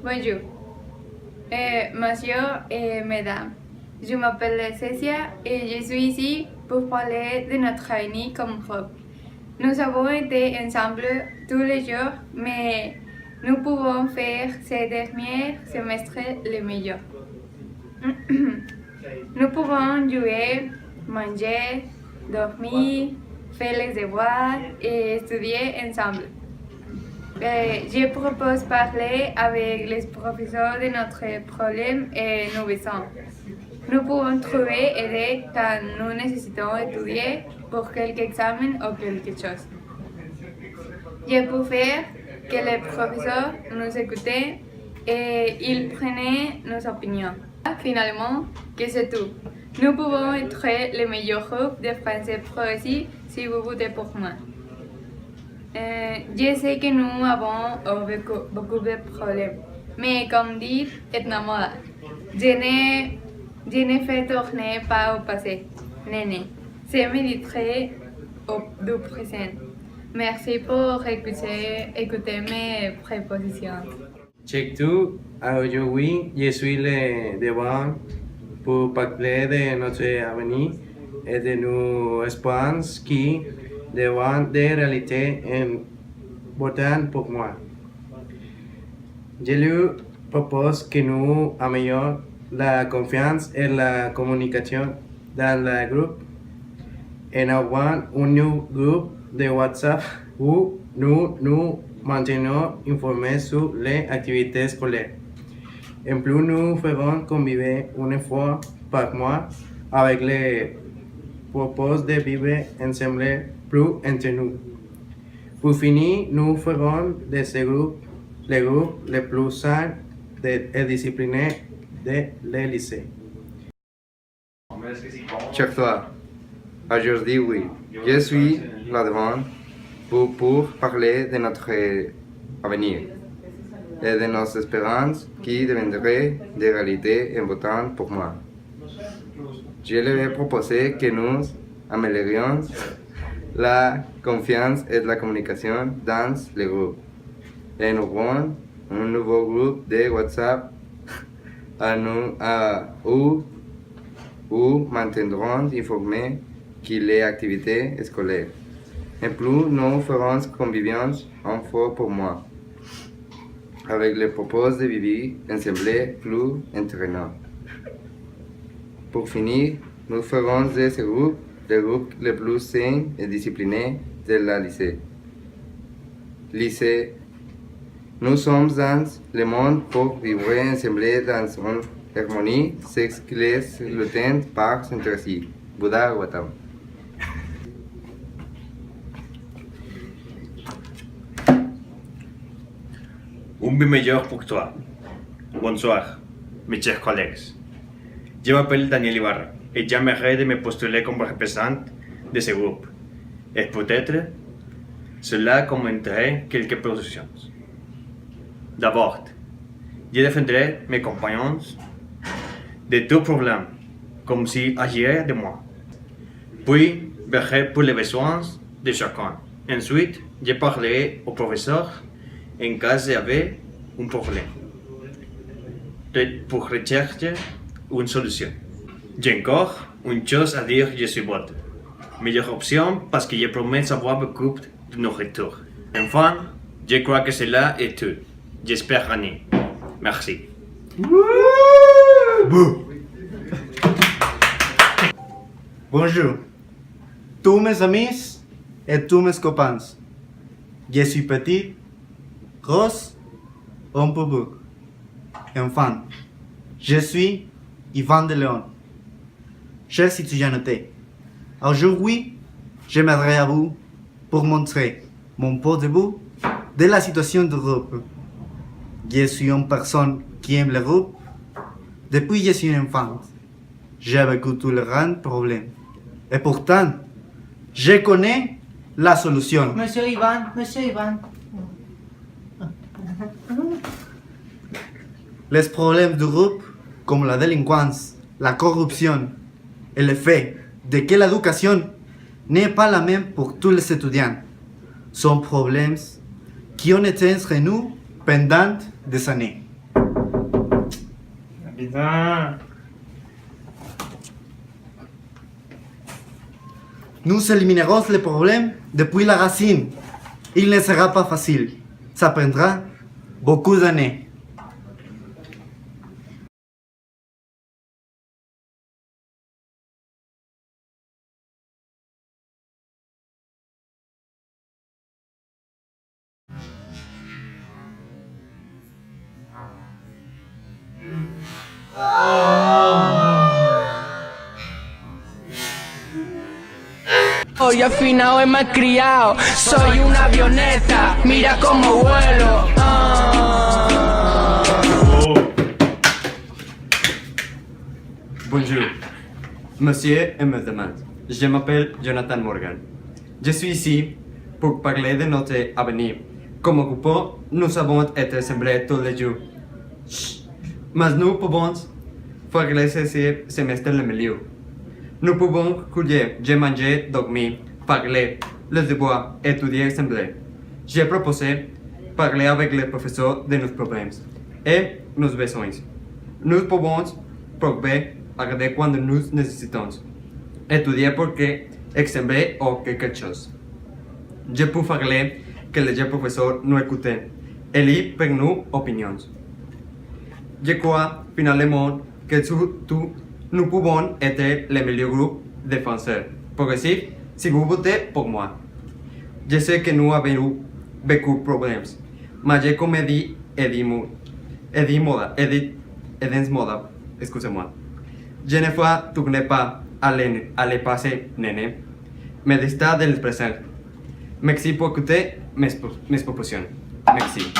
Bonjour, monsieur et mesdames. Je m'appelle Cécia et je suis ici pour parler de notre réunion comme groupe. Nous avons été ensemble tous les jours, mais nous pouvons faire ces derniers semestres le meilleur. Nous pouvons jouer, manger, dormir, faire les devoirs et étudier ensemble. Je propose parler avec les professeurs de notre problème et nos besoins. Nous pouvons trouver aide quand nous nécessitons étudier pour quelque examen ou quelque chose. Je peux faire que les professeurs nous écoutaient et ils prenaient nos opinions. Finalement, que c'est tout. Nous pouvons être le meilleur groupe de français progressif si vous votez pour moi. Je sais que nous avons beaucoup de problèmes, mais comme dit Etnamoda, je ne fais tourner pas au passé. Néné, c'est méditer du présent. Merci pour écouter mes prépositions. Check tout, aujourd'hui, je suis devant pour parler de notre avenir et de nos espérances qui devant des réalités importantes pour moi. Je lui propose que nous améliorions la confiance et la communication dans le groupe en ouvrant un nouveau groupe de WhatsApp où nous nous maintenons informés sur les activités scolaires. En plus, nous ferons convivre une fois par mois avec les propos de vivre ensemble plus entre nous. Pour finir, nous ferons de ce groupe le groupe le plus sain et discipliné de le lycée. Chers toi, aujourd'hui, oui, je suis là-devant pour parler de notre avenir et de nos espérances qui deviendraient des réalités importantes pour moi. Je leur ai proposé que nous améliorions la confiance et la communication dans le groupe. Et nous avons un nouveau groupe de WhatsApp où maintiendrons informés que les activités scolaires. En plus, nous ferons convivre une fois pour moi, avec le propos de vivre ensemble plus entraînant. Pour finir, nous ferons de ce groupe le groupe le plus sain et discipliné de la lycée. Nous sommes dans le monde pour vivre ensemble dans une harmonie, ce qui laisse le temps par entre si. Bouddha Watam. Un bien meilleur pour toi. Bonsoir, mes chers collègues. Je m'appelle Daniel Ibarra et j'aimerais de me postuler comme représentant de ce groupe. Et peut-être, cela commenterait quelques positions. D'abord, je défendrai mes compagnons de tout problème, comme s'ils agiraient de moi. Puis, verrai pour les besoins de chacun. Ensuite, je parlerai au professeur en cas il y avait un problème, pour rechercher une solution. J'ai encore une chose à dire, je suis votre meilleure option parce que je promets avoir beaucoup de nourriture. Enfin, je crois que cela est tout. J'espère gagner. Merci. Bonjour, tous mes amis et tous mes copains. Je suis petit, rose, un peu beau. Enfin, je suis Yvan de Léon. Chers citoyennetés, aujourd'hui, je m'adresse à vous pour montrer mon point de vue de la situation du groupe. Je suis une personne qui aime le groupe. Depuis que je suis une enfant, j'ai vécu tous les grands problèmes. Et pourtant, je connais la solution. Monsieur Ivan. Les problèmes du groupe, comme la délinquance, la corruption et le fait de que l'éducation n'est pas la même pour tous les étudiants, sont problèmes qui ont été entre nous pendant des années. Ah. Nous éliminerons les problèmes depuis la racine. Il ne sera pas facile. Ça prendra beaucoup d'années. Y afinado es mal criado, soy una avioneta, mira cómo vuelo. Bonjour, monsieur et madame. Je m'appelle Jonathan Morgan. Je suis ici pour parler de notre avenir. Comme groupe, nous avons été assemblés tous les jours. Mais nous pouvons faire ce semestre le milieu. Nous pouvons courir, manger, dormir, parler, les devoirs, étudier, assembler. J'ai proposé parler avec les professeurs de nos problèmes et nos besoins. Nous pouvons prouver regarder quand nous nécessitons. Étudier pour que, assembler ou quelque chose. Je peux parler que les professeurs nous écoutent et lire pour nos opinions. Je crois finalement que tout nous pouvons être le meilleur groupe de Français progressif si vous votez pour moi. Je sais que nous avons eu beaucoup de problèmes, mais j'ai comme dit Edith Moda, excusez-moi. Je ne vais tourner pas à le passé, néné, mais d'estar del présent. Merci pour écouter mes propositions. Merci.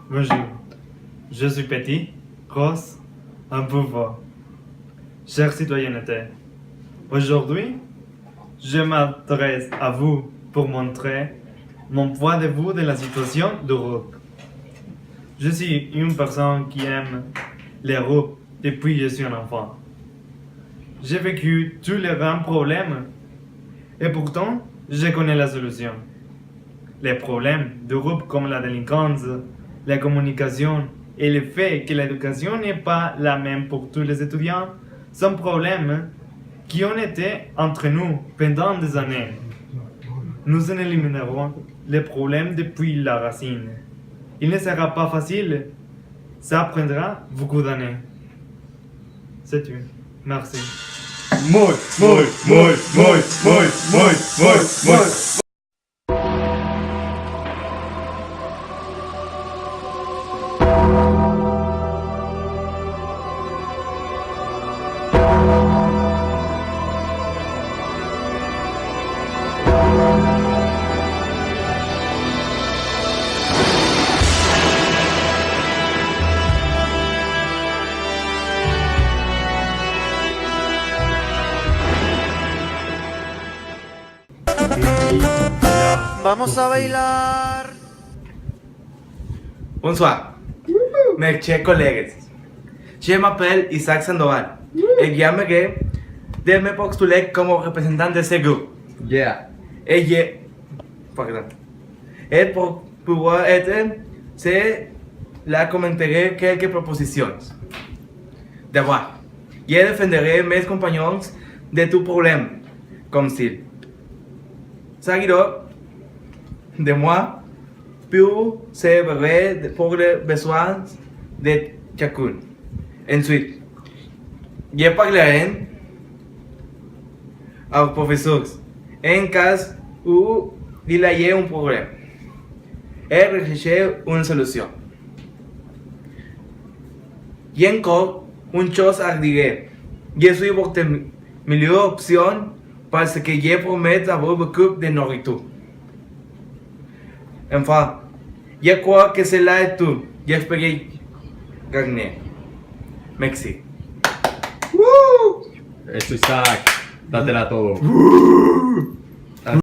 Bonjour, je suis Petit, Rose, un pouvoir. Chère citoyenneté, aujourd'hui, je m'adresse à vous pour montrer mon point de vue de la situation d'Europe. Je suis une personne qui aime l'Europe depuis que je suis un enfant. J'ai vécu tous les grands problèmes et pourtant, je connais la solution. Les problèmes d'Europe comme la délinquance, la communication et le fait que l'éducation n'est pas la même pour tous les étudiants sont problèmes qui ont été entre nous pendant des années. Nous en éliminerons les problèmes depuis la racine. Il ne sera pas facile, ça prendra beaucoup d'années. C'est tout. Merci. Muy. Vamos a bailar. Bonsoir, mes chers collègues. Je m'appelle Isaac Sandoval et j'aimerais de me postuler comme représentant de ce groupe. Yeah. Et pour pouvoir être, c'est là commenter quelques propositions. D'abord, je défendrai mes compagnons de tout problème, comme s'il s'agit de moi, puis c'est vrai pour les besoins de chacun. Ensuite, je parlerai aux professeurs en cas où il y a un problème et rechercher une solution. Y encore une chose à dire, je suis votre meilleure option parce que je promets avoir beaucoup de nourriture. Enfin, je crois que cela est tout. J'espère gagner. Merci. Woo! Eso, Isaac. Dátela todo.